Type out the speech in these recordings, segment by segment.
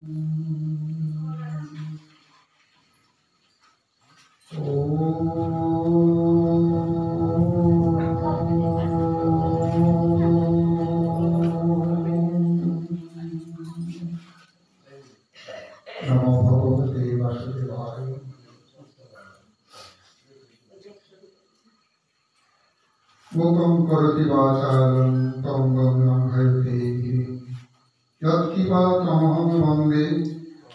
नमो भगवते वासुदेवाय। मूकं करोति वाचालं पङ्गुं लङ्घयते गिरिं यत्किपातमहं वन्दे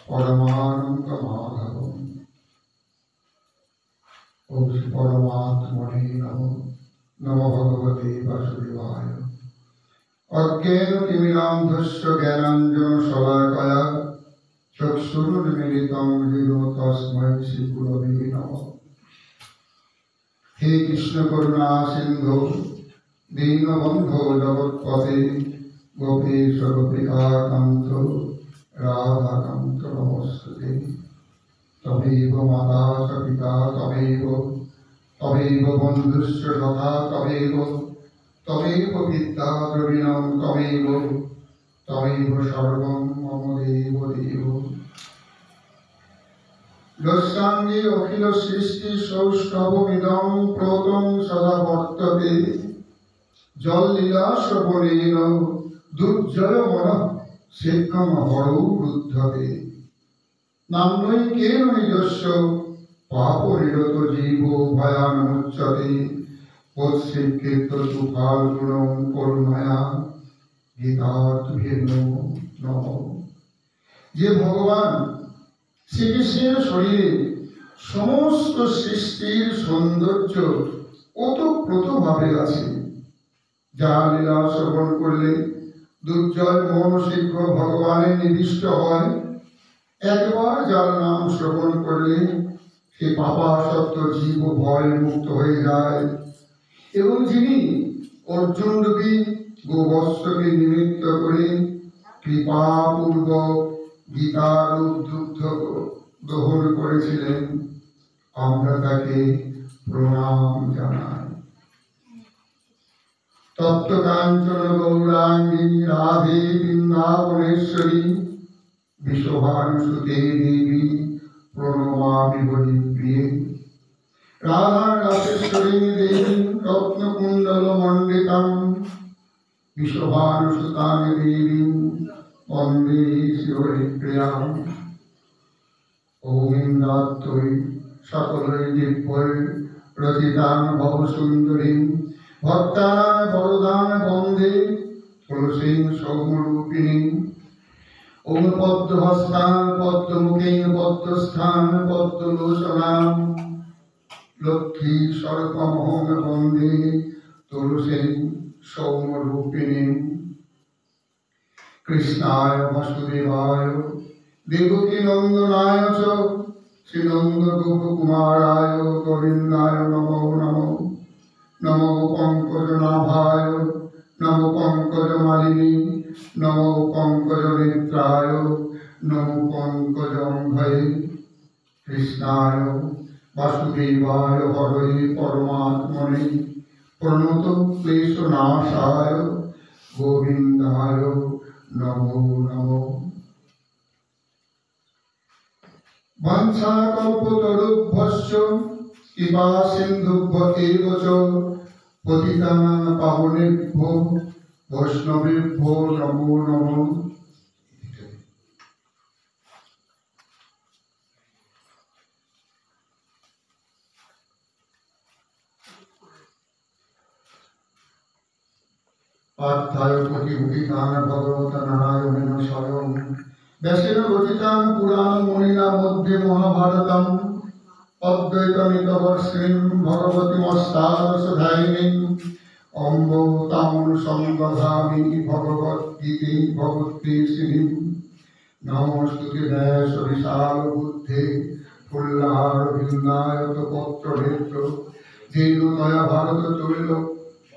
परमानन्दमाधवम्। ॐ श्री परमात्मने नमः। नमो भगवते वासुदेवाय। अज्ञानतिमिरान्धस्य ज्ञानाञ्जनशलाकया चक्षुरुन्मीलितं येन तस्मै श्रीगुरवे नमः। हे कृष्ण करुणा सिंधु दीनबंधो जगत्पते गोपेश गोपिकाकान्त राधाकान्त नमस्ते। तमेव माता च पिता तमेव बन्धुश्च तथा तमेव विद्या द्रविणं तमेव सर्वं मम देव देव। यस्याङ्गे अखिल सृष्टि सौष्ठवमिदं प्रोतं सदा वर्तते जल्लीला श्रवणेन दुर्जय मनः शीघ्रं हरौ रुद्धते। नाम्नैकेन निजस्य पापनिरत जीवो भयान्मुच्यते पश्चित्कृत तु फाल्गुनं करुणया गीताभिर्नो नमः। যে ভগবান শ্রীকৃষ্ণের শরীরে সমস্ত সৃষ্টির সৌন্দর্য ওতপ্রোতভাবে আছে, যা লীলা শ্রবণ করলে দুর্জয় মন শীঘ্র ভগবানের নিবিষ্ট হয়। একবার যার নাম শ্রবণ করলে সে পাপাসক্ত জীব ভয় মুক্ত হয়ে যায়, এবং যিনি অর্জুনরূপী গোবৎসকে নিমিত্ত করে কৃপাপূর্বক গীতার উদ্বুদ্ধ গ্রহণ করেছিলেন, আমরা তাকে প্রণাম জানাই। তপ্ত কাঞ্চন গৌরাঙ্গী রাধে বৃন্দাবনেশ্বরী বিশ্বভানুসুতে দেবী প্রণমামি হরিপ্রিয়ে। রাধা রাসেশ্বরী দেবী রত্নকুণ্ডল মণ্ডিতাং বিশ্বভানুসুতাং দেবী বন্দে শিহরিপ্রিয়াং। ওম ইন্দ্রাত্মৈ সকলৈ দিব্যৈ রচিতাং ভবসুন্দরীং ভক্তানাং বরদাং বন্দে তুলসীং সৌম্যরূপিণীং। ওম পদ্মহস্তাং পদ্মমুখীং পদ্মস্থাং পদ্মলোচনাং লক্ষ্মী সর্বমহং বন্দে তুলসীং সৌম্যরূপিণীং। কৃষ্ণায় বাসুদেবায় দেবকী নন্দনায় চ শ্রীনন্দ গোপকুমারায় গোবিন্দায় নমো নমঃ। নমো পঙ্কজনাভায় নমো পঙ্কজমালিনী নমো পঙ্কজনেত্রায় নমো পঙ্কজঙ্ঘয়ে। কৃষ্ণায় বাসুদেবায় হরে পরমাত্মনে প্রণত ক্লেশনাশায় গোবিন্দায় নমো নমঃ। বাঞ্ছাকল্পতরুভ্যশ্চ কৃপা সিন্ধুভ্য এব চ পতিতানাং পাবনেভ্যো বৈষ্ণবেভ্যো নমো নমঃ। পার্থায় প্রতিভূতিতাং ভগবত নারায়ণেন স্বয়ং ব্যাসেন রচিতাং পুরাণ মুনিনা মধ্যে মহাভারতম অদ্বৈতমিতবর্ষিণীং ভগবতীমস্তাদশধারিণীং অম্ব তামনুসংদধামি ভগবদ্গীতে ভগবদ্দেশিনীং। নমস্তুতে ব্যাস বিশাল বুদ্ধে ফুল্লার ভিন্নায়ত পত্রনেত্র যেন দয়া ভারত চলিল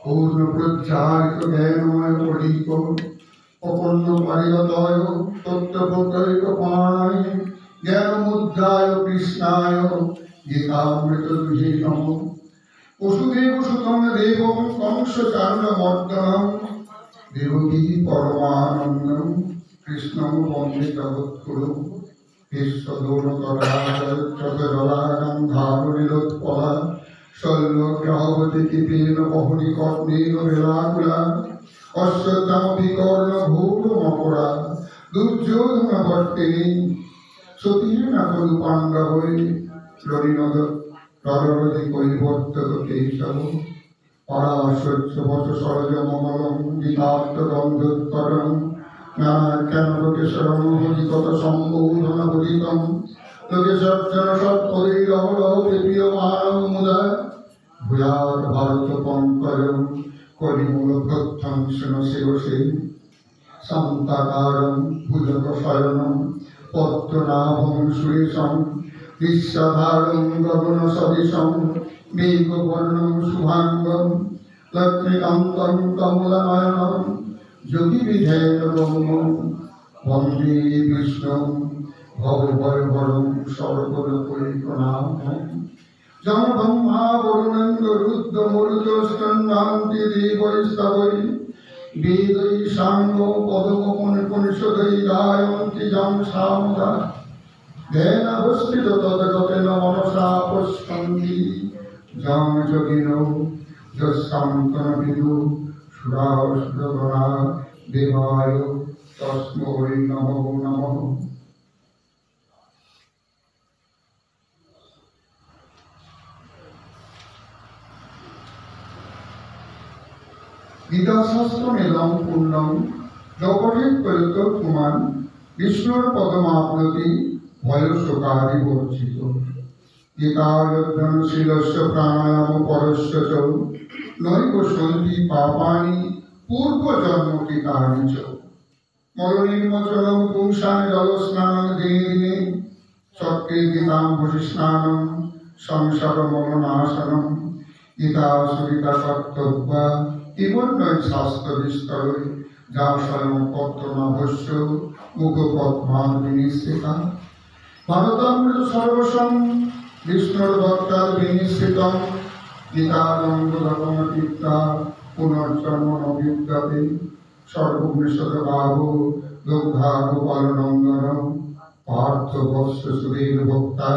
পূর্ণ প্রজ্জায়িত জ্ঞানময় পরিক অপূর্ণ পারিগতয় তত্ত্বপ্রত্যয়িক পাণায় জ্ঞানমুদ্রায় কৃষ্ণায় গীতামৃত দুহে নমঃ। বসুদেব সুতং দেবং কংসচাণ্ডমর্দনং দেবকী পরমানন্দং কৃষ্ণং বন্দে জগৎগুরু বিশ্বদৌলতরাজলাগান্ধারণীলোৎপলা শৈলগ্রহবতী কৃপেণ বহনি কর্ণেন বেলাকুলা অশ্বত্থামবিকর্ণঘোরমকরা দুর্যোধনবর্তিনী সতীনা খলু পাণ্ডবৈ রণিনদ রররদি কৈবর্তক কেশব পরাশস্য বচ সরজ মঙ্গলং গীতার্থগন্ধোত্তরং নানাজ্ঞানলোকেশ্বরং হরিকত সম্বোধনবদিতং লোকেশর্জন সৎপরিরহরহ প্রিয়মানং মুদা ভূয়াৎ ভারত পঙ্কজং কলিমূলভ্যধ্বংসন শিরসে শান্তাকারং ভুজগশয়নং পদ্মনাভং সুরেশং বিশ্বধারং গগনসদৃশং মেঘবর্ণং শুভাঙ্গং লক্ষ্মীকান্তং কমলনয়নং যোগীবিধেন ব্রহ্মং বন্দে বিষ্ণুং ভবভয়হরং সর্বলোকৈকনাথং যমব্রহ্মা বরুণেন্দ্র রুদ্র মরুতস্তন্নান্তি দেবৈস্তবৈ বেदै সাঙ্গ পদমপনিষদৈ গায়ন্তি যং সামদা ধ্যানাবস্থিত তদ্গতেন মনসা পশ্যন্তি যং যোগিনো যস্যান্তন বিদু সুরাসুরগণা দেবায় তস্मै নমো নমঃ। গীতাশাস্ত্রমেদং পূর্ণং যপঠেৎ প্রয়ত পুমাन् বিষ্ণুর পদমাপ্নতি ভয়শোকাদি বর্জিত। গীতায়ধ্যয়নশীলস্য প্রাণায়াম পরস্য চ নৈব সন্তি পাপানি পূর্বজন্মকৃতানি চ। মলনির্মোচনং পুংসাং জলস্নানং দিনে দিনে চক্রে গীতাম্বুধিস্নানং সংসারমলনাশনং। গীতাসুরিতা কর্তব্যা ইবন্নৈ শাস্ত্রবিস্তরে যা স্বয়ং পত্রনাভস্য মুখপদ্মাদ্বিনিশ্চিতা। ভারতামৃত সর্বসং বিষ্ণুর ভক্তার বিনিশ্চিতং। গীতানন্দরকমতীর্থা পুনর্জন্ম নবিদ্যতে সর্বোপনিষদ ভাব দুগ্ধা গোপালনন্দন পার্থবস্য সুধীর ভক্তা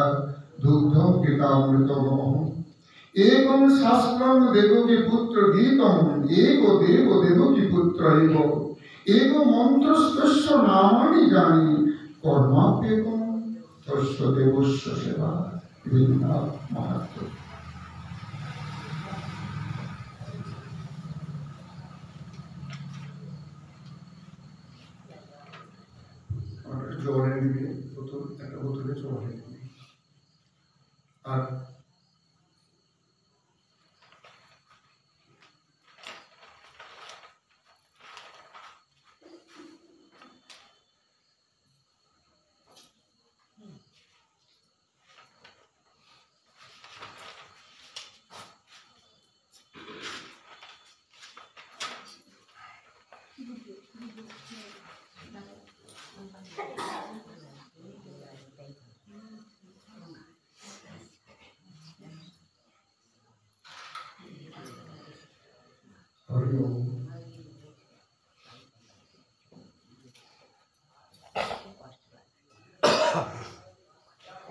দুগ্ধম গীতামৃতমহ। একং শাস্ত্রং দেবকী পুত্র গীতং এক দেব দেবকী পুত্র এব। এক মন্ত্রস্তস্য নামানি জানি কর্মাপ্যেকং তস্য দেবস্য সেবা। রবীন্দ্রনাথ মাহাত্ম্য। জলে নিবে বোতল, একটা বোতলে জলে নিবে। আর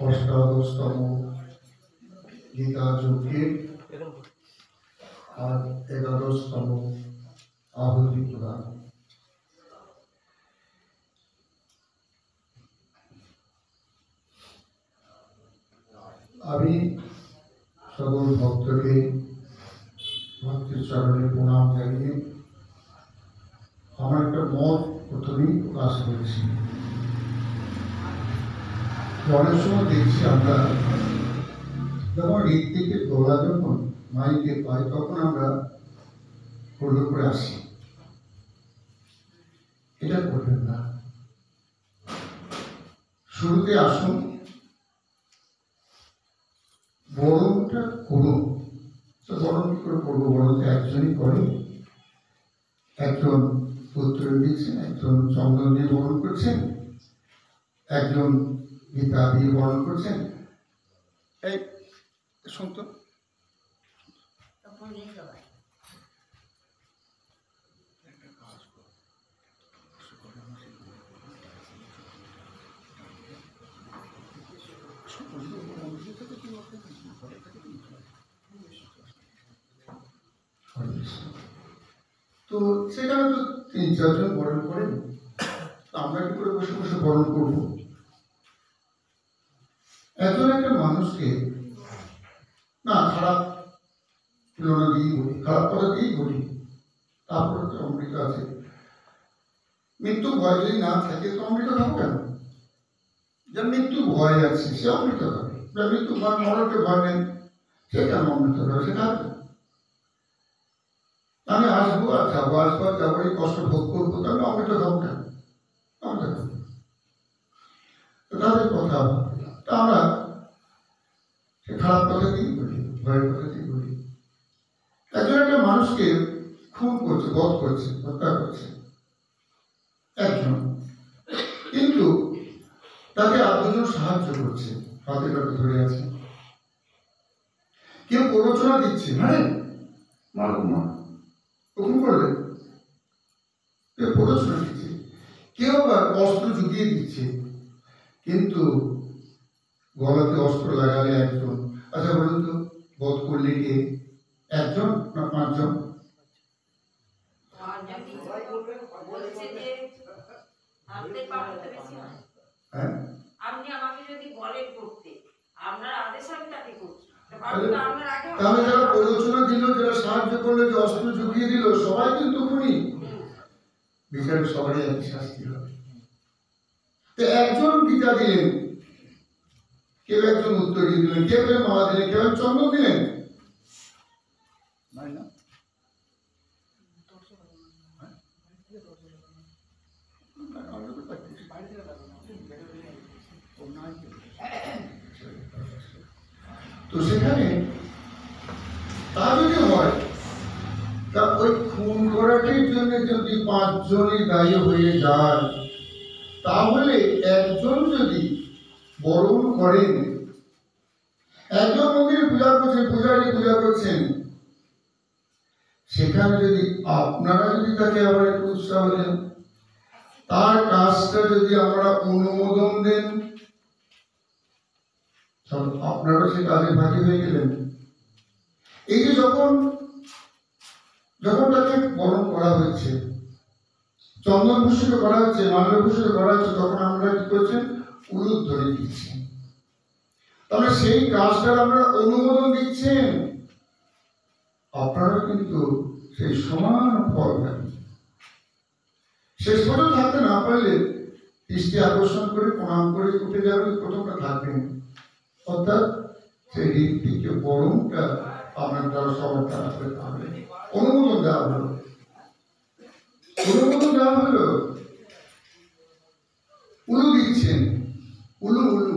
অষ্টাদশতম গীতা যজ্ঞের আর 11তম আহুতি প্রদান। আমি সকল ভক্তকে ভক্তির চরণে প্রণাম জানিয়ে আমার একটা মত প্রথমেই প্রকাশ করেছি। অনেক সময় দেখছি আমরা যখন ঋত্বিকের দোলা যখন মাইকে পাই তখন আমরা হলো করে আসি। এটা করবেন না। শুরুতে আসুন, বরণটা করুন। তো বরণ কি করে করবো? বরণ তো একজনই করে। একজন পুত্র দিয়েছেন, একজন চন্দন দিয়ে বরণ করছেন, একজন গীতা দিয়ে বরণ করছেন। এই শুনতো তো সেখানে তো 3-4 জন বরণ করেন, আমরা কি করে বসে বসে বরণ করবো? একজন একটা মানুষকে না খারাপ তুলনা দিয়েই বলি, খারাপ কথা দিয়েই বলি, তারপরে তো অমৃত আছে। মৃত্যু ভয় যদি না থাকে তো অমৃত খাবো কেন? যার মৃত্যু ভয় আছে সে অমৃত খাবে, যার মৃত্যু ভয় মরণকে ভয় নেই সে কেন অমৃত খাবে? সে খাবে। আমি আসবো আর যাবো, আসবো আর যাবো, এই কষ্ট ভোগ করবো, তো আমি অমৃত খাবো কেন? অমৃত খাবো। তো তাদের কথা তা আমরা সে খারাপ কথা দিয়ে বলি, ভয়ের কথা দিয়ে বলি। একজন একটা মানুষকে খুন করছে, বধ করছে, হত্যা করছে একজন, কিন্তু তাকে আর দুজন সাহায্য করছে, হাতে কাটে ধরে আছে, কেউ প্ররোচনা দিচ্ছে, মানে মারুমা খুন করবে, কেউ প্ররোচনা দিচ্ছে, কেউ আবার অস্ত্র ঝুঁকিয়ে দিচ্ছে, কিন্তু গলাতে অস্ত্র লাগালে একজন। আচ্ছা বলুন তো, বধ করলে কে? একজন না 5 জন? তাহলে যারা প্ররোচনা দিল, যারা সাহায্য করলো, যে অস্ত্র ঝুঁকিয়ে দিল, সবাই কিন্তু খুনি। বিচারে সবারই একই শাস্তি হবে। তো একজন পিতা দিলেন, কেউ একজন উত্তর দিলেন, কেউ মালা দিলেন, কেউ চন্দন দিলেন, তো সেখানে তা যদি হয়, তা ওই খুন করাটির জন্য যদি 5 জনই দায়ী হয়ে যায়, তাহলে একজন যদি বরণ করেন, একজন মন্দিরে পূজা করছেন, পূজারী পূজা করছেন, সেখানে যদি আপনারা যদি তাকে আবার একটু উৎসাহ দেন, তার কাজটা যদি আমরা অনুমোদন দেন, আপনারা সে কাজে ভাগী হয়ে গেলেন। এই যে যখন তাকে বরণ করা হচ্ছে, চন্দন ভূষিত করা হচ্ছে, মাল্যভূষিত করা হচ্ছে, তখন আমরা কি করছেন? উলুদ ধরে দিচ্ছি। তাহলে সেই কাজটার আমরা অনুমোদন দিচ্ছেন, আপনারা কিন্তু সেই সমান ফল পাবেন। শেষ পর্যন্ত থাকতে না পারলে দৃষ্টি আকর্ষণ করে প্রণাম করে উঠে যাবে, প্রথমটা থাকবেন। অর্থাৎ সেই ঋত্বিকে বরণটা আপনার দ্বারা সবার আসতে পারবে। অনুমোদন দেওয়া হলো, অনুমোদন দেওয়া হলো, উলু দিচ্ছেন, উলু উলু,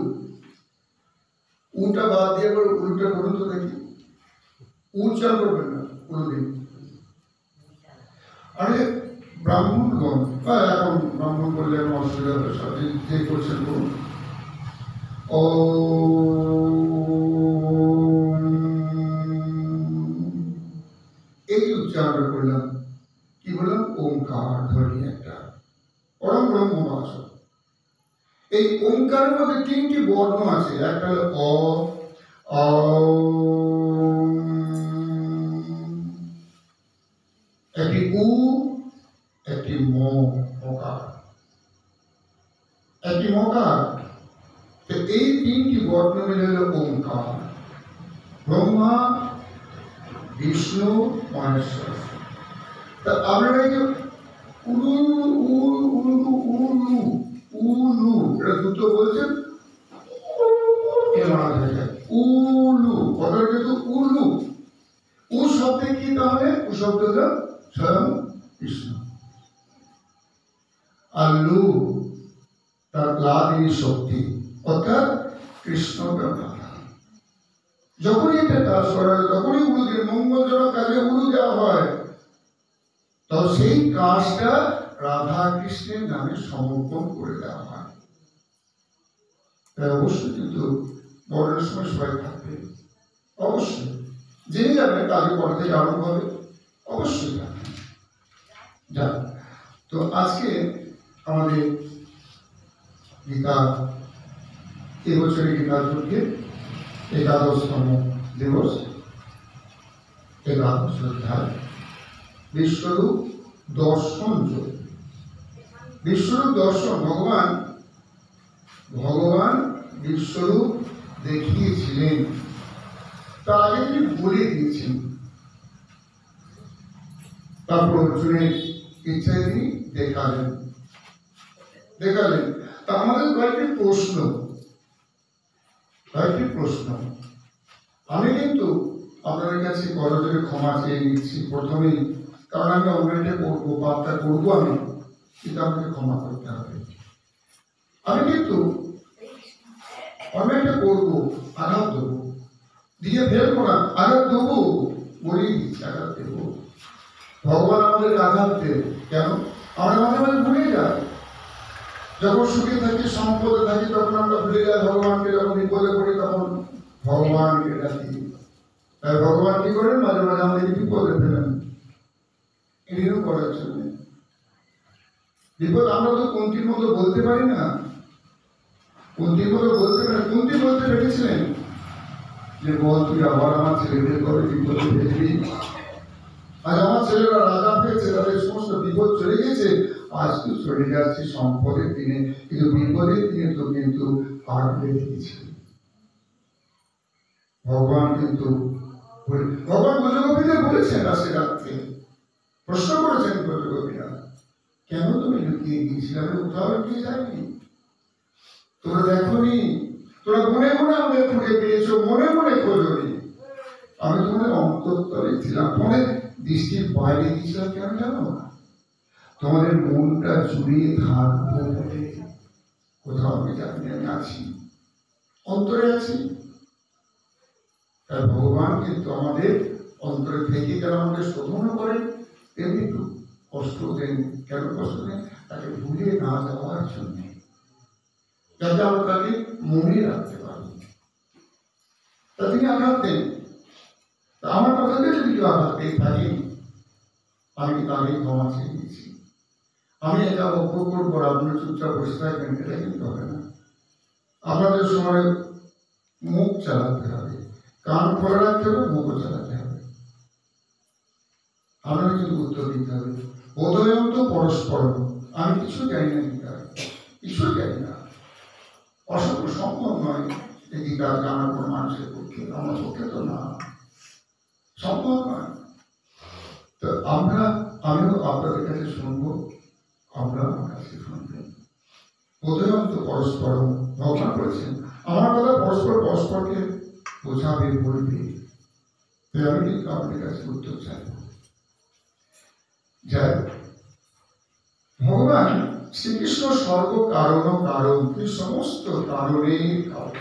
উটা বাদ দিয়ে করে উলুটা করুন তো দেখি, উচ্চার করবেন না, উলু দিন। আরে ব্রাহ্মণগণ, বা এখন ব্রাহ্মণ বললে এখন অসুবিধা হবে, সব যে করছেন করুন। এই উচ্চারণ করলাম, কি বললাম? ওঙ্কার ধ্বনি একটা, পরম ব্রহ্ম বাস। এই ওঙ্কারের মধ্যে 3টি বর্ণ আছে, একটা হলো অ, একটি উ, একটি মকার, একটি মকার। এই 3টি বর্ণ মিলে হলো ওঙ্কার। ব্রহ্মা, বিষ্ণু, মহেশ্বর। তা আপনারা এই যে উলু উলু উলু উলু এটা দুটো বলছেন, উলু কথাটা কিন্তু উলু, উ শব্দে কি? তাহলে উ শব্দটা স্বয়ং কৃষ্ণ, আর লু তার লাদিনী শক্তি, অর্থাৎ কৃষ্ণ ব্রহ্মা। যখনই এটা কাজ করা হয়, তখনই উলু দিয়ে মঙ্গলজনক কাজে উলু দেওয়া হয়, তো সেই কাজটা রাধা কৃষ্ণের নামে সমর্পণ করে দেওয়া হয়। তাই অবশ্যই কিন্তু বরণের সময় সবাই থাকবে, অবশ্যই জেনে যাবেন, কাজে পর থেকে আরম্ভ হবে, অবশ্যই থাকবে। যাক, তো আজকে আমাদের গীতা, এবছরের গীতা যুদ্ধে 11তম দিবস, 11 অধ্যায় বিশ্বরূপ দর্শন যোগ। বিশ্বরূপ দর্শন, ভগবান বিশ্বরূপ দেখিয়েছিলেন, তার আগে তিনি বলে দিয়েছেন। তারপর অর্জুনের ইচ্ছায় তিনি দেখালেন। তা আমাদের কয়েকটি প্রশ্ন আমি কিন্তু আপনাদের কাছে করজোরে ক্ষমা চেয়ে নিচ্ছি প্রথমেই, কারণ আমি অন্যায়টা করবো, পাপটা করবো আমি, কিন্তু আমাকে ক্ষমা করতে হবে। আমি কিন্তু অন্যায়টা করবো, আঘাত দেবো, দিয়ে ফেলবো না, আঘাত দেবো, বলেই দিচ্ছি আঘাত দেবো। ভগবান আমাদের আঘাত দেব কেন? আমরা মাঝে মাঝে ভুলে যাই। যখন সুখে থাকি, সম্পদে থাকি, তখন আমরা ভুলে যাই ভগবানকে। যখন বিপদে পড়ি তখন ভগবানকে ডাকি। তাই ভগবান কি করেন? মাঝে মাঝে আমাদের বিপদে ফেলেন এড়িয়ে করার জন্য। বিপদ আমরা তো কুন্তির মতো বলতে পারি না। কুন্তি বলতে পেরেছিলেন যে বল তুই আবার আমার ছেলেদের করে বিপদে ফেলবি। আজ আমার ছেলেরা রাজা পেয়েছে, তাদের সমস্ত বিপদ চলে গেছে, আজ তুই চলে যাচ্ছি সম্পদের দিনে, কিন্তু বিপদের দিনে তো কিন্তু আর বেঁধে গেছে। ভগবান ব্রজগোপীদের বলেছেন, রাশি রাত্রে প্রশ্ন করেছেন ব্রজগোপীরা, কেন তুমি লুকিয়ে গিয়েছিলে? আমি কোথাও লুকিয়ে যাইনি, তোরা দেখোনি, তোরা মনে মনে আমাদের খুঁজে পেয়েছো, মনে মনে খোঁজনি। আমি তোমাদের অন্তঃস্থলে ছিলাম, তোমাদের দৃষ্টির বাইরে দিয়েছিলাম। কেন জানো? তোমাদের মনটা জুড়িয়ে থাকবো বলে। কোথাও আমি জানি আমি আছি, অন্তরে আছি। তাই ভগবান কিন্তু আমাদের অন্তরে থেকে কেন আমাদের শোধনও করেন, তেমনি একটু কষ্ট দেন। কেন কষ্ট দেন? তাকে ভুলে না যাওয়ার জন্য, যাতে আমরা তাকে মনে রাখতে পারি। তা তিনি আঘাত দেন। আমার কথাতে যদি কেউ আঘাত পেয়ে থাকি, আমি তাকে ক্ষমা চেয়ে নিয়েছি। আমি এটা লক্ষ্য করবো, আপনার চুপচাপ বসে থাকবেন, এটা কিন্তু হবে না। আপনাদের সময় মুখ চালাতে হবে, কান খোলা রাখতে হবে, মুখও চালাতে হবে। আপনাকে কিন্তু উত্তর দিতে হবে। বোধয়ম তো পরস্পর, আমি কিছু জানি না গীতা, কিছু জানি না, অসম্ভব, সম্ভব নয় এই গীতা জানা কোনো মানুষের পক্ষে, আমার পক্ষে তো না, সম্ভব নয়। তো আমিও আপনাদের কাছে শুনবো, আমরা আমার কাছে শুনবেন। বোধয়ম তো পরস্পর, ভগবান বলেছেন আমার কথা পরস্পরকে বোঝাবে, বলবে। আমি কিন্তু আপনাদের কাছে উত্তর চাইব। যাই ভগবান শ্রীকৃষ্ণ সর্বকারণ কারণ, তিনি সমস্ত কারণের কারণ।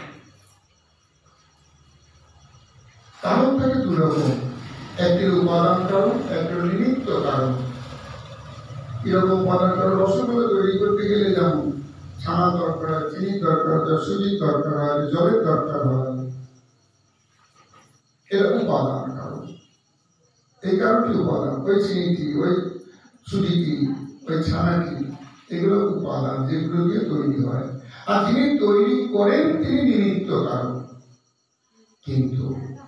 কারণ থাকে দুরকম, একটির উপাদান কারণ, একটির নিমিত্ত কারণ। কিরকম উপাদান কারণ? রসগোল্লা তৈরি করতে গেলে যেমন ছানা দরকার হয়, চিনি দরকার হয়, সুজির দরকার হয়, জলের দরকার হয়, এরকম উপাদান কারণ। এই কারণটি উপাদান, ওই চিনিটি, ওই সুজিটি, ওই ছানাটি, এগুলো উপাদান যেগুলো দিয়ে তৈরি হয়। আর যিনি তৈরি করেন তিনি নিমিত্ত কারণ। কিন্তু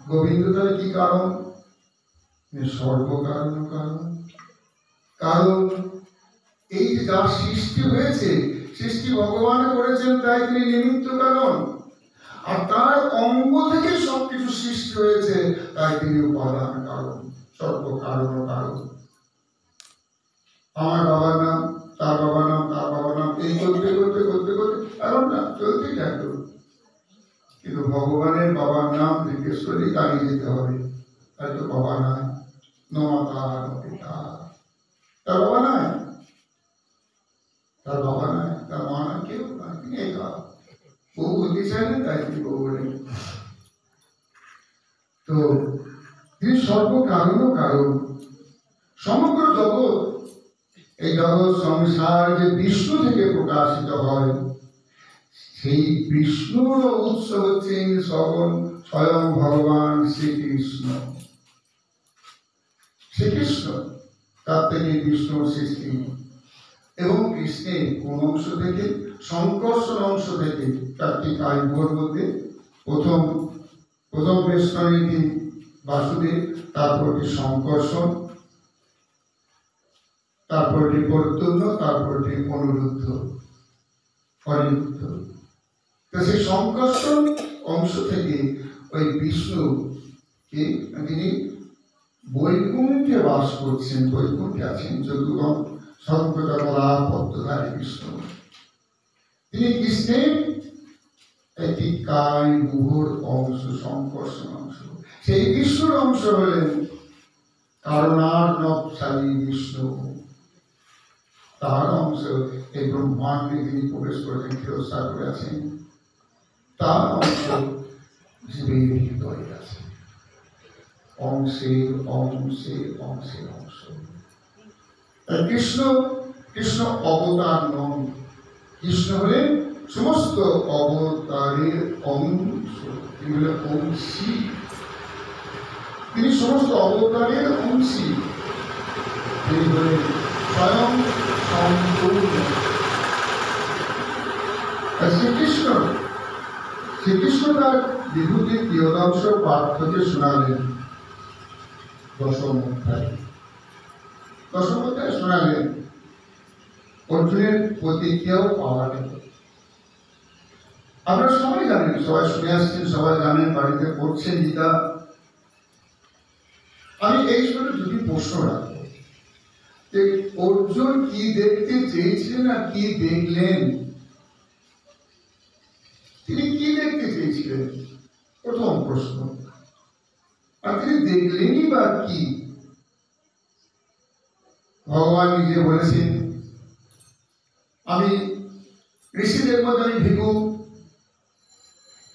গোবিন্দ তাহলে কি কারণ? সর্বকারণ কারণ। কারণ এই যে যার সৃষ্টি হয়েছে, সৃষ্টি ভগবান করেছেন, তাই তিনি নিমিত্ত কারণ। আর তার অঙ্গ থেকে সবকিছু সৃষ্টি হয়েছে, তাই তিনি উপাদান কারণ, সর্বকারণ কারণ। আমার বাবার নাম, তার বাবার নাম, তার বাবার নাম, এই করতে করতে করতে করতে কারণ না চলতেই থাকলো। কিন্তু ভগবানের বাবার নাম জিজ্ঞেস করে দাঁড়িয়ে যেতে হবে। তাই তো বাবা নাই, নমাতা পিতা, তার বাবা নাই, তার বাবা নাই, তার মা নাই, কেউ নাই, তিনি একা। বউ বলতে চাইলেন, তাই তিনি বউ বলেন। তো তিনি সর্বকারণ কারণ। সমগ্র জগৎ, এই জগৎ সংসার যে বিষ্ণু থেকে প্রকাশিত হয়, সেই বিষ্ণুর উৎস হচ্ছেন স্বয়ং ভগবান শ্রীকৃষ্ণ। শ্রীকৃষ্ণ, তার থেকে বিষ্ণুর সৃষ্টি। এবং কৃষ্ণের কোন অংশ থেকে? সংকর্ষণ অংশ থেকে। চারটি কাব্যের মধ্যে প্রথম বেষ্টনীটি বাসুদেব, তারপরটি সংকর্ষণ, তারপরটি প্রদ্যুম্ন, তারপরটি অনিরুদ্ধ। তো সেই সংকর্ষণ অংশ থেকে ওই বিষ্ণু তিনি বৈকুণ্ঠে বাস করছেন, বৈকুণ্ঠে আছেন চতুর্গণ শঙ্করকলা পদ্মধারী বিষ্ণু। তিনি কৃষ্ণের একটি কায় মুহুর অংশ, সংকর্ষণ অংশ। সেই বিষ্ণুর অংশ হলেন কারণার্ণবশালী বিষ্ণু। তার অংশ এই ব্রহ্মাণ্ডে তিনি প্রবেশ করেছেন, ক্ষীরসাগর করে আছেন। তার অংশ জীবের হৃদয়ে আছে, অংশের অংশের অংশের অংশ। কৃষ্ণ কৃষ্ণ অবতার নন, কৃষ্ণ হলেন সমস্ত অবতারের অংশ। তিনি হলেন অংশী, তিনি সমস্ত অবতারের অংশী। তিনি হলেন স্বয়ং সম্পূর্ণ। শ্রীকৃষ্ণ শ্রীকৃষ্ণ তার বিভূতির কিয়দাংশ পার্থকে শোনালেন। দশম অধ্যায় শোনালেন। অর্জুনের প্রতিক্রিয়াও পাওয়া গেল। আপনারা সবাই জানেন, সবাই শুনে আসছেন, সবাই জানেন, বাড়িতে পড়ছেন গীতা। আমি এই সময় দুটি প্রশ্ন রাখবো যে অর্জুন কি দেখতে চেয়েছিলেন আর কি দেখলেন? তিনি কি দেখতে চেয়েছিলেন, প্রথম প্রশ্ন। আর তিনি দেখলেনই বা কি? ভগবান নিজে বলেছেন, আমি ঋষিদের মধ্যে আমি ভিখু।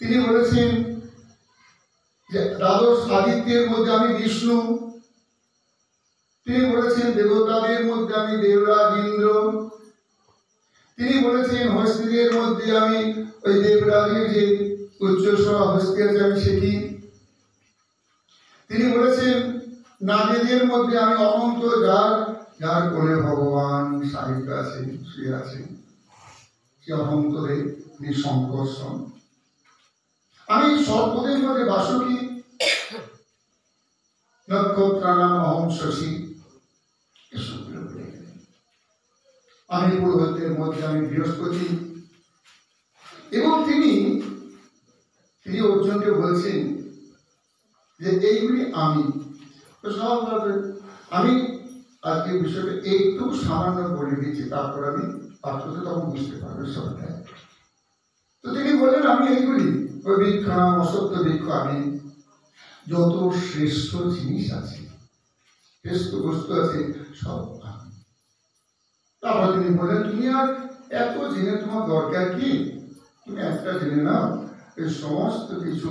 তিনি বলেছেন যে দ্বাদশ আদিত্যের মধ্যে আমি বিষ্ণু। তিনি বলেছেন দেবতাদের মধ্যে আমি দেবরাজ ইন্দ্র। তিনি বলেছেন হস্তিদের মধ্যে আমি ওই দেবরাজের যে উচ্চস্বর হস্তি আছে আমি সেটি। তিনি বলেছেন নাগেদের মধ্যে আমি অনন্ত, যার যার কোলে ভগবান সাহিত্য আছেন, শুয়ে আছেন, সে অনন্ত দেব নিঃসংকর্ষণ। আমি সর্বদের মধ্যে বাসুকি, নক্ষত্রানাম অহং শশী। আমি পুরোহিতের মধ্যে আমি বৃহস্পতি। এবং তিনি অর্জুনকে বলছেন যে এইগুলি আমি। আমি আজকে বিষয়টা একটু সামান্য বলে দিচ্ছি, তারপর আমি পাঠ্যতে তখন বুঝতে পারবে সবটা। তো তিনি বললেন আমি এইগুলি, ওই বৃক্ষ নাম অসত্য বৃক্ষ, আমি যত শ্রেষ্ঠ জিনিস আছে, শ্রেষ্ঠ বস্তু আছে, সব আমি। তারপর তিনি বললেন তুমি আর এত জেনে তোমার দরকার কি? তুমি একটা জেনে নাও, এই সমস্ত কিছু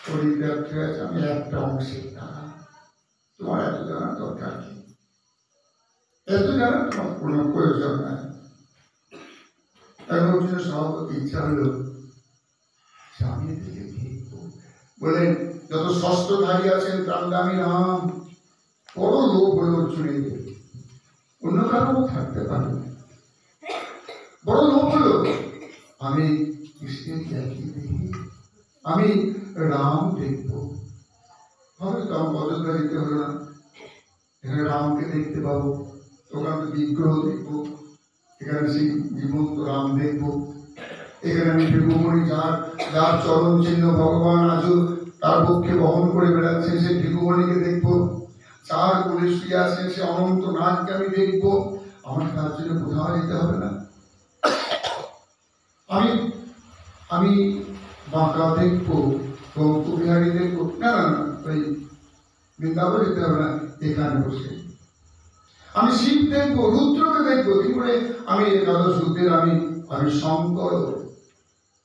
পরিব্যাপ্ত আছে আমি একটা অংশের দ্বারা। তোমার এত জানার দরকার কি? এত জানার তোমার কোনো প্রয়োজন নাই। এখন অর্জুনের সভাপতি ইচ্ছা হলো আমি এদিকে দেখবো। বলেন যত শস্ত্রধারী আছেন প্রাণদামী রাম, বড় লোক হলো অর্জুনের, অন্য কারো থাকতে পারে, বড় লোক হলো আমি কৃষ্ণের দেখি, আমি রাম দেখবো। হয়তো আমার অযোধ্যা দিতে হলো না, এখানে রামকে দেখতে পাবো, ওখানে বিগ্রহ দেখবো, এখানে সেই জীবন্ত রাম দেখবো, এখানে আমি ভিক্ষুমণি যার যার চরণ চিহ্ন ভগবান আজও তার পক্ষে বহন করে বেড়াচ্ছেন সেই ভিক্ষুমণিকে দেখবো, যার কোলে শুয়ে আছেন সে অনন্ত নাথকে আমি দেখবো। আমার তার জন্য কোথাও যেতে হবে না। আমি বাঁকা দেখবো, বিহারি দেখবো, না না না, ওই বৃন্দাবন যেতে হবে না, এখানে বসে আমি শিব দেখবো, রুদ্রকে দেখবো। কি করে আমি একাদশ রুদ্রের আমি শঙ্কর,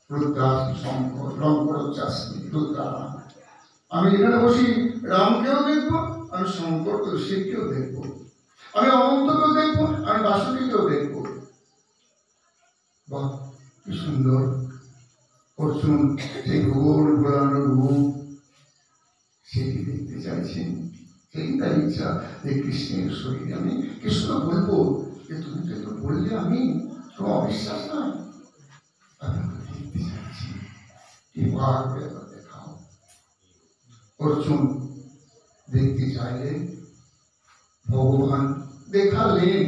রুদ্রাসি শঙ্কর, রঙ্করচাস্মি রুদ্রারাম। আমি এখানে বসি রামকেও দেখবো, আমি শঙ্করকেও, শিবকেও দেখবো, আমি অনন্তকেও দেখবো, আমি বাসুকীকেও দেখবো। বাহ কি সুন্দর! অর্জুন সেই ভুবন ভোলানোর রূপ সেটি দেখতে চাইছেন, সেই তার ইচ্ছা যে কৃষ্ণের শরীরে আমি কৃষ্ণ বলবো যে তুমি তো বললে আমি তোমার অবিশ্বাস নয়, আমি দেখতে চাইছি, এবার দেখাও। অর্জুন দেখতে চাইলে ভগবান দেখালেন,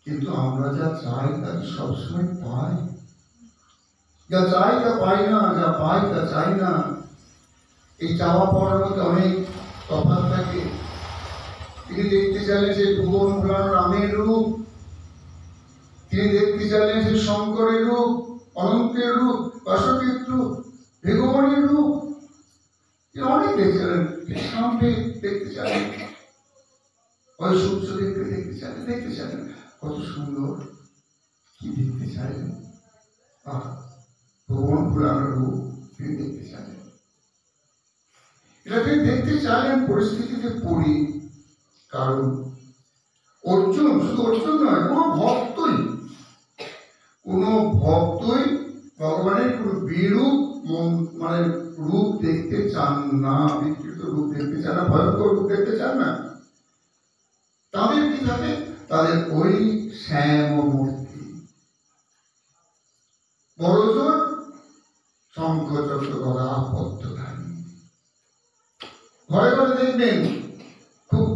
কিন্তু আমরা যা চাই তা সবসময় পাই? যা চাই তা পাই না, যা পাই তা চাই না। এই চাওয়া পাওয়ার মধ্যে অনেক তফাৎ থাকে। তিনি দেখতে চাইলেন সেই ভুবন ভোলানো রামের রূপ, তিনি দেখতে চাইলেন সেই শঙ্করের রূপ, অনন্তের রূপ, বাসুদেব রূপ, ভগবানের রূপ। তিনি অনেক দেখছিলেন, কৃষ্ণকে দেখতে চাইলেন, ওই সূর্য দেখতে চাইলেন, কত সুন্দর, কি দেখতে চাইলেন, ভুবন ভোলানো রূপ তিনি দেখতে চাইলেন। এটা তিনি দেখতে চাইলেন পরিস্থিতিতে পড়ি। কারণ অর্জুন, শুধু অর্জুন নয়, কোনো ভক্তই ভগবানের কোনো বিরূপ মানে রূপ দেখতে চান না, বিকৃত রূপ দেখতে চান না, ভয়ঙ্কর রূপ দেখতে চান না। তাদের কি থাকে? তাদের ওই শ্যাম মূর্তি, বড়জোর শঙ্খ চক্র গদা পদ্মধারী। ঘরে ঘরে দেখবেন, খুব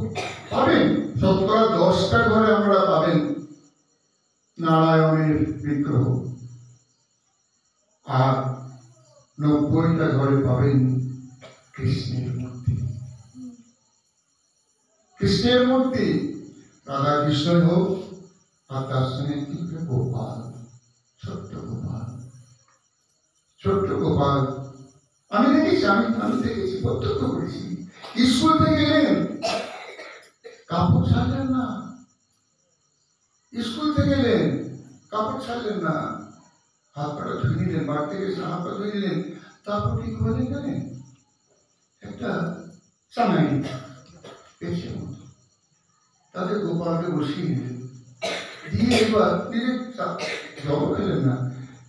পাবেন, 10টা ঘরে আমরা পাবেন নারায়ণের বিগ্রহ, আর 90টা ঘরে পাবেন কৃষ্ণের মূর্তি। কৃষ্ণের মূর্তি রাধা কৃষ্ণ হোক, আর তার সঙ্গে গোপাল, ছোট্ট গোপাল। আমি দেখেছি, প্রত্যক্ষ করেছি। স্কুল থেকে এলেন, কাপড় ছাড়লেন না, স্কুল থেকে এলেন, কাপড় ছাড়লেন না, হাত পাটা ধুয়ে নিলেন, বাড়িতে গেছেন, হাত পা ধুয়ে নিলেন, তারপর কি করলেন জানেন? একটা চানাই পেয়েছে মতো তাদের গোপালকে বসিয়ে নিলেন, দিয়ে এবার নিজে জল খেলেন না,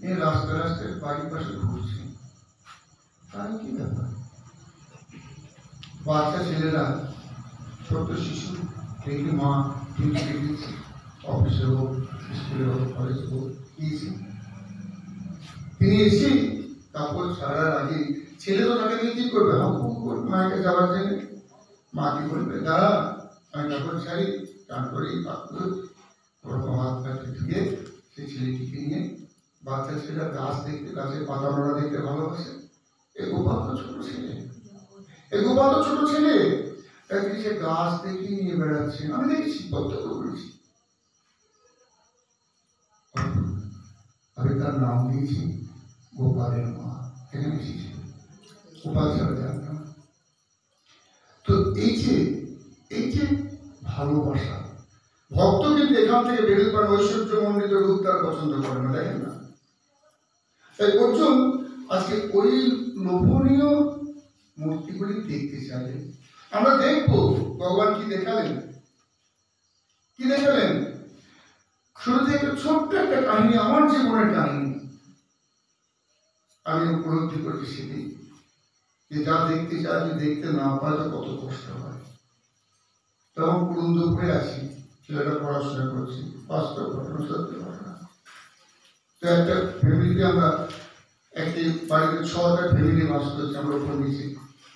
নিয়ে রাস্তায় বাড়ির পাশে ঘুরছেন। তাই কি ব্যাপার? বাচ্চা ছেলেরা, ছোট্ট শিশু দেখি মা ডিউটি দিয়েছে, অফিসে হোক, স্কুলে হোক, কলেজে হোক, গিয়েছি। তিনি এসে কাপড় ছাড়ার আগে ছেলে তো তাকে দিয়ে কি করবে? মাকে যাওয়ার জন্য মা কি বলবে? দাঁড়া, আমি কাপড় ছাড়ি, চান করি, ওরকম হাত পাতে ধুয়ে সেই ছেলেটিকে নিয়ে, বাচ্চা ছেলেরা গাছ দেখতে, গাছের পাতা নোড়া দেখতে ভালোবাসে। এই গোপাল তো ছোট ছেলে, তাকে সে গাছ দেখে নিয়ে বেড়াচ্ছে। আমি দেখেছি, প্রত্যক্ষ করেছি। আমি তার নাম দিয়েছি গোপালের মা। এখানে এসেছি, গোপাল ছাড়া যান না। তো এই যে ভালোবাসা, ভক্ত কিন্তু এখান থেকে বেরোতে পারে, ঐশ্বর্য মণ্ডিত রূপ তার পছন্দ করে না, দেখেন না? তাই অর্জুন আজকে ওই লোভনীয় মূর্তিগুলি দেখতে চাইলেন। আমরা দেখবো ভগবান কি দেখালেন। শুরু থেকে ছোট্ট একটা কাহিনী, আমার জীবনের কাহিনী আমি উপলব্ধি করছি সেটি, যে যা দেখতে চাই, যে দেখতে না পাই তো কত কষ্ট হয়। তখন কুরুন্দপুরে আছি, ছেলেটা পড়াশোনা করছি, বাস্তব ঘটনা, সত্যি ঘটনা। তো একটা ফ্যামিলিতে আমরা, একটি বাড়িতে 6টা ফ্যামিলি বাস করছি, আমরা উপর নিচে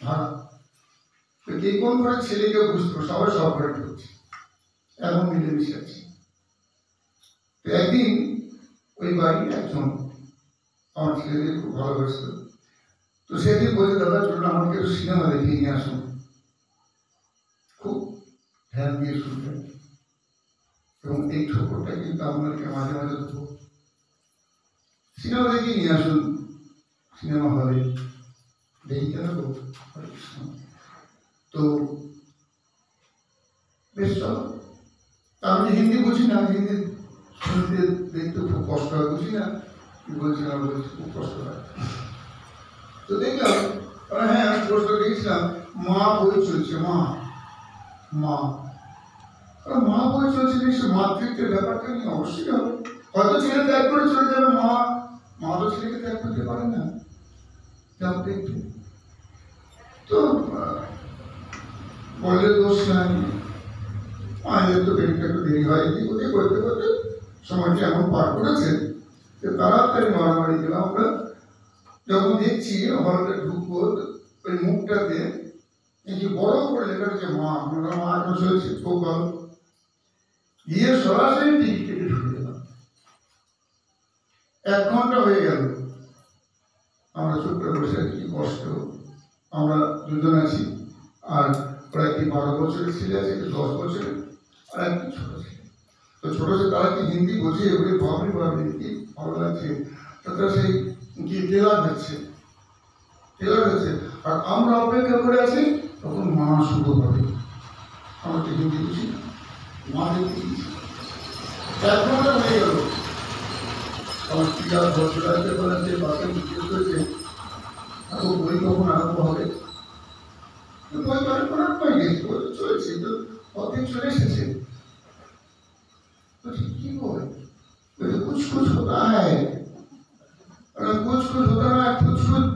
ভাড়া। তো কে কোন ঘরের ছেলেকে বুঝতো, সবাই সব ঘরে ঢুকছে, এমন মিলেমিশে আছি। তো একদিন ওই বাড়ির একজন আমার ছেলেদের খুব ভালোবাসত। তো সেদিন বলে, দাদা চলুন আমাকে একটু সিনেমা দেখিয়ে নিয়ে আসুন। খুব ধ্যান দিয়ে শুনবেন, এবং এই ঠোকরটা কিন্তু আপনাকে মাঝে মাঝে দেবো, সিনেমা দেখিয়ে নিয়ে আসুন সিনেমা হলে। দেখি কেন গো? তো বেশ চলো। আমি হিন্দি বুঝি না, হিন্দি শুনতে দেখতে খুব কষ্ট হয়, বুঝি না কি বলছি না বলছি, খুব কষ্ট হয়। তো দেখলাম, হ্যাঁ আমি প্রশ্ন দেখছিলাম, মা বই চলছে, মা বই চলছে, নিশ্চয় মাতৃত্বের ব্যাপারটা নিয়ে অবশ্যই হবে। হয়তো ছেলে ত্যাগ করে চলে যাবে, মা তো ছেলেকে ত্যাগ করতে পারে না, যাও দেখতে। তো বললে দোষ নাই, মায়ের তো একটু দেরি হয়, এদিক ওদিক করতে করতে সময়টি এমন পার করেছে যে তাড়াতাড়ি মারামারি গেলাম। আমরা যখন দেখছি হলটা ঢুকবো, ওই মুখটাতে এই যে বড় করে লেখা রয়েছে মা, এখন চলছে, খুব ভালো। গিয়ে সরাসরি টিকিট কেটে ঢুকে গেলাম। 1 ঘন্টা হয়ে গেল, আমরা চুপ করে বসে কি কষ্ট। আমরা দুজন আছি, আর প্রায় কি 12 বছরের ছেলে আছে, কি 10 বছরের, আর একটি ছোট ছেলে। তো ছোট ছেলে তারা কি হিন্দি বোঝে? ওরে বাবরে বাবরে কি ভালো লাগছে। তারা সেই কি টেলার যাচ্ছে, আর আমরা অপেক্ষা করে আছি তখন মা শুরু হবে। আমরা তো হিন্দি বুঝি না, মা দেখতে 1 ঘন্টা হয়ে গেল। আমার পিতা ভদ্ররাজকে বলেন যে বাসে জিজ্ঞেস করেছে এখন বই কখন আরম্ভ হবে। বই করার পর চলেছে, তো অর্ধেক চলে এসেছে। কি বলে? कुछ कुछ होता है, कुछ कुछ होता